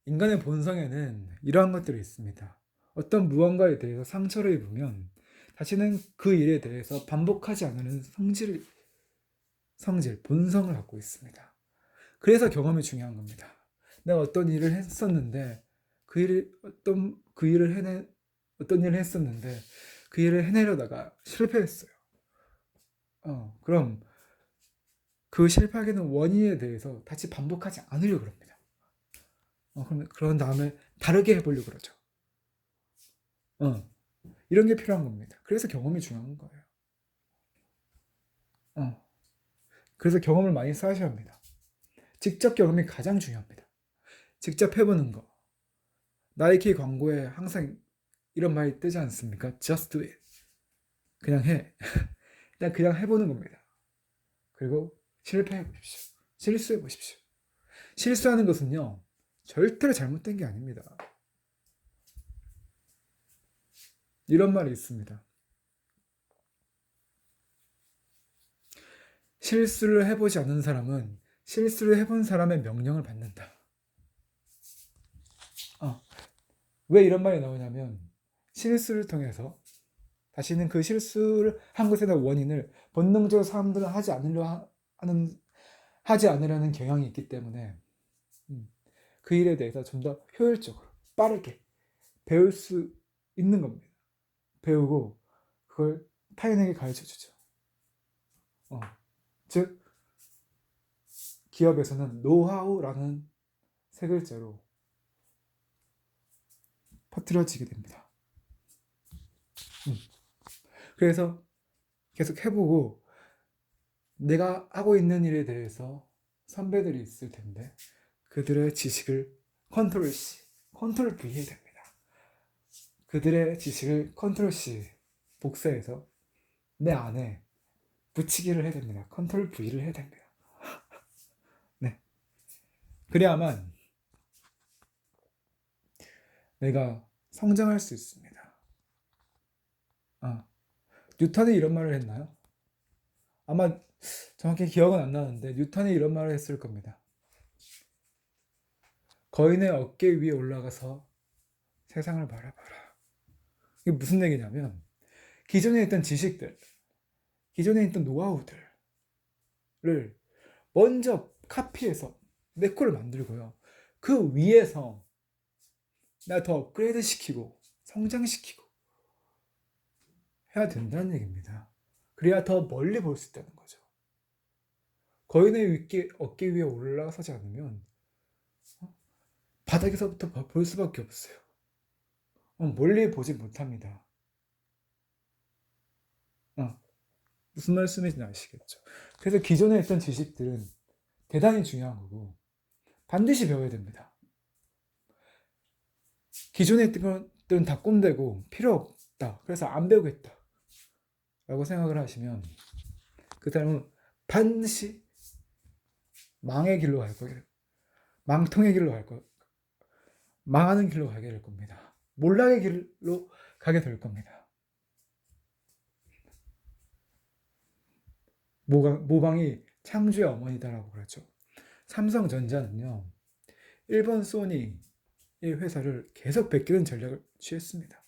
인간의 본성에는 이러한 것들이 있습니다. 어떤 무언가에 대해서 상처를 입으면 다시는 그 일에 대해서 반복하지 않으려는 성질, 본성을 갖고 있습니다. 그래서 경험이 중요한 겁니다. 내가 어떤 일을 했었는데 어떤 일을 했었는데 그 일을 해내려다가 실패했어요. 그럼 그 실패하게 된 원인에 대해서 다시 반복하지 않으려고 합니다. 그런 다음에 다르게 해보려고 그러죠. 이런 게 필요한 겁니다. 그래서 경험이 중요한 거예요. 그래서 경험을 많이 쌓으셔야 합니다. 직접 경험이 가장 중요합니다. 직접 해보는 거. 나이키 광고에 항상 이런 말이 뜨지 않습니까? Just do it. 그냥 해. 일단 그냥 해보는 겁니다. 그리고 실패해 보십시오. 실수해 보십시오. 실수하는 것은요, 절대로 잘못된 게 아닙니다. 이런 말이 있습니다. 실수를 해보지 않는 사람은 실수를 해본 사람의 명령을 받는다. 왜 이런 말이 나오냐면 실수를 통해서 다시는 그 실수를 한 것에 대한 원인을 본능적으로 사람들은 하지 않으려는 경향이 있기 때문에 그 일에 대해서 좀 더 효율적으로 빠르게 배울 수 있는 겁니다. 배우고 그걸 타인에게 가르쳐 주죠. 즉 기업에서는 노하우라는 세 글자로 퍼뜨려지게 됩니다. 그래서 계속 해보고 내가 하고 있는 일에 대해서 선배들이 있을 텐데 그들의 지식을 컨트롤 C, 컨트롤 V 해야 됩니다. 그들의 지식을 컨트롤 C 복사해서 내 안에 붙이기를 해야 됩니다. 컨트롤 V를 해야 됩니다. 네. 그래야만 내가 성장할 수 있습니다. 뉴턴이 이런 말을 했나요? 아마 정확히 기억은 안 나는데 뉴턴이 이런 말을 했을 겁니다. 거인의 어깨 위에 올라가서 세상을 바라봐라. 이게 무슨 얘기냐면 기존에 있던 지식들, 기존에 있던 노하우들을 먼저 카피해서 내 거를 만들고요. 그 위에서 나 더 업그레이드 시키고 성장시키고 해야 된다는 얘기입니다. 그래야 더 멀리 볼 수 있다는 거죠. 거인의 어깨 위에 올라서지 않으면 바닥에서부터 볼 수밖에 없어요. 멀리 보지 못합니다. 무슨 말씀인지 아시겠죠? 그래서 기존에 있던 지식들은 대단히 중요한 거고 반드시 배워야 됩니다. 기존에 있던 것들은 다 꼰대고 필요 없다. 그래서 안 배우겠다. 라고 생각을 하시면 그 사람은 반드시 망의 길로 갈 거예요. 망통의 길로 갈 거예요. 망하는 길로 가게 될 겁니다. 몰락의 길로 가게 될 겁니다. 모방이 창조의 어머니다라고 그랬죠. 삼성전자는요, 일본 소니의 회사를 계속 베끼는 전략을 취했습니다.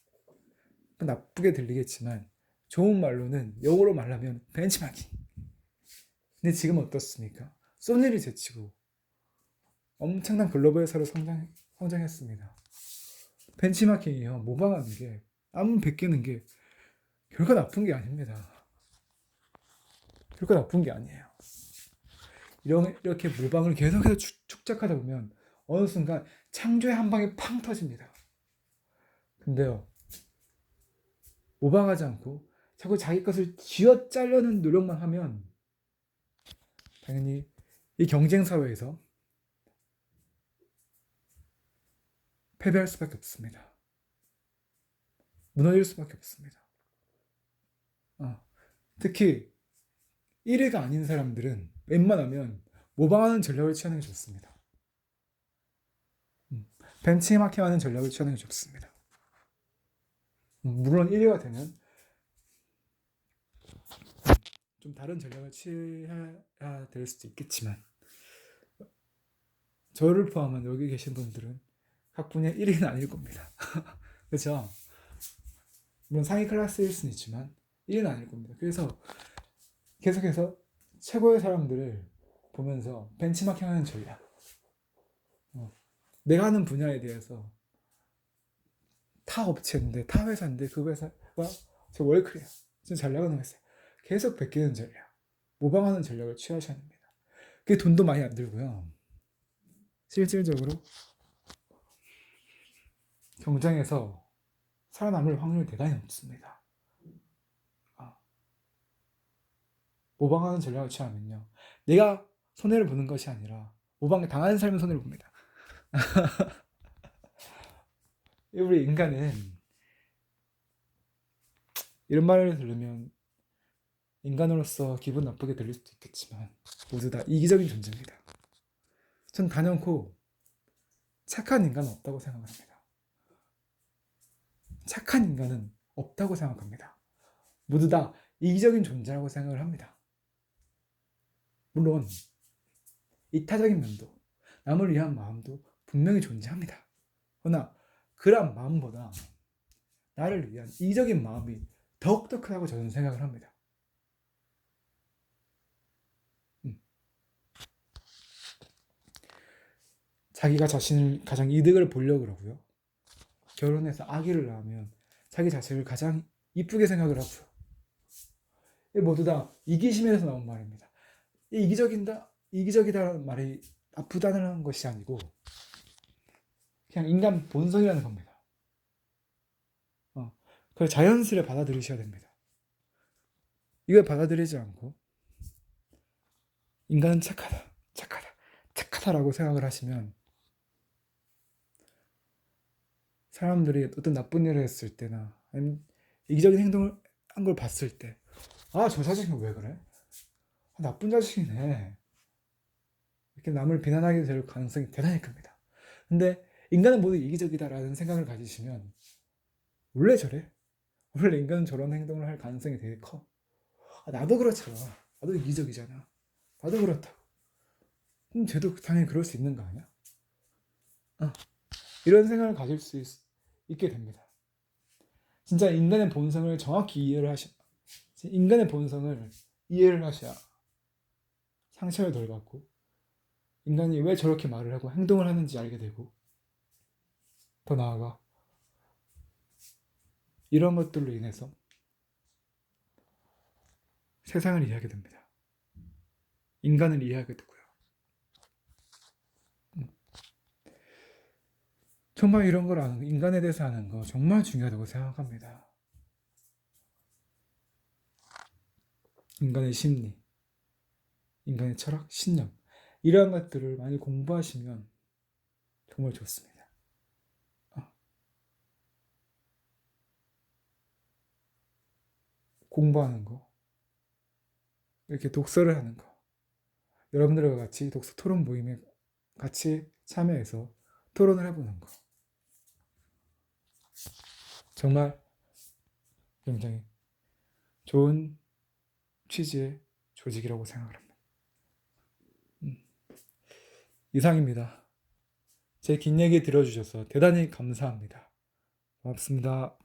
나쁘게 들리겠지만 좋은 말로는 영어로 말하면 벤치마킹. 근데 지금 어떻습니까? 소니를 제치고 엄청난 글로벌 회사로 성장했습니다. 벤치마킹이요, 모방하는 게, 아무 베끼는 게 결코 나쁜 게 아닙니다. 결코 나쁜 게 아니에요. 이렇게 모방을 계속해서 축적하다 보면 어느 순간 창조의 한 방에 팡 터집니다. 근데요, 모방하지 않고 자꾸 자기 것을 쥐어 짜려는 노력만 하면 당연히 이 경쟁 사회에서 패배할 수밖에 없습니다. 무너질 수밖에 없습니다. 특히 1위가 아닌 사람들은 웬만하면 모방하는 전략을 취하는 게 좋습니다. 벤치마킹하는 전략을 취하는 게 좋습니다. 물론 1위가 되면 좀 다른 전략을 취해야 될 수도 있겠지만 저를 포함한 여기 계신 분들은 각 분야 1위는 아닐 겁니다. 그렇죠? 물론 상위 클래스일 수는 있지만 1위는 아닐 겁니다. 그래서 계속해서 최고의 사람들을 보면서 벤치마킹하는 전략. 내가 하는 분야에 대해서 타 업체인데, 타 회사인데 그 회사가 저 월클이야, 좀 잘 나가는 회사야, 계속 베끼는 전략, 모방하는 전략을 취하셔야 합니다. 그게 돈도 많이 안 들고요. 실질적으로 경쟁에서 살아남을 확률이 대단히 높습니다. 모방하는 전략을 취하면요, 내가 손해를 보는 것이 아니라 모방에 당하는 사람이 손해를 봅니다. 우리 인간은, 이런 말을 들으면 인간으로서 기분 나쁘게 들릴 수도 있겠지만 모두 다 이기적인 존재입니다. 전 단연코 착한 인간은 없다고 생각을 합니다. 착한 인간은 없다고 생각합니다. 모두 다 이기적인 존재라고 생각을 합니다. 물론 이타적인 면도, 남을 위한 마음도 분명히 존재합니다. 그러나 그런 마음보다 나를 위한 이기적인 마음이 더욱더 크다고 저는 생각을 합니다. 자기가 자신을 가장 이득을 보려고 그러고요. 결혼해서 아기를 낳으면 자기 자신을 가장 이쁘게 생각을 하고요. 이 모두 다 이기심에서 나온 말입니다. 이 이기적이다라는 말이 나쁘다는 것이 아니고 그냥 인간 본성이라는 겁니다. 그걸 자연스레 받아들이셔야 됩니다. 이걸 받아들이지 않고 인간은 착하다라고 생각을 하시면 사람들이 어떤 나쁜 일을 했을 때나 아니면 이기적인 행동을 한 걸 봤을 때, 아, 저 자식은 왜 그래? 나쁜 자식이네, 이렇게 남을 비난하게 될 가능성이 대단히 큽니다. 근데 인간은 모두 이기적이다라는 생각을 가지시면 원래 저래? 원래 인간은 저런 행동을 할 가능성이 되게 커. 나도 그렇잖아. 나도 이기적이잖아. 나도 그렇다고. 그럼 쟤도 당연히 그럴 수 있는 거 아니야? 이런 생각을 가질 수 있게 됩니다. 진짜 인간의 본성을 정확히 인간의 본성을 이해를 하셔야 상처를 덜 받고 인간이 왜 저렇게 말을 하고 행동을 하는지 알게 되고, 더 나아가 이런 것들로 인해서 세상을 이해하게 됩니다. 인간을 이해하게 되고요. 정말 이런 걸 아는, 인간에 대해서 아는 거 정말 중요하다고 생각합니다. 인간의 심리, 인간의 철학, 신념, 이러한 것들을 많이 공부하시면 정말 좋습니다. 공부하는 거, 이렇게 독서를 하는 거, 여러분들과 같이 독서 토론 모임에 같이 참여해서 토론을 해보는 거, 정말 굉장히 좋은 취지의 조직이라고 생각을 합니다. 이상입니다. 제 긴 얘기 들어주셔서 대단히 감사합니다. 고맙습니다.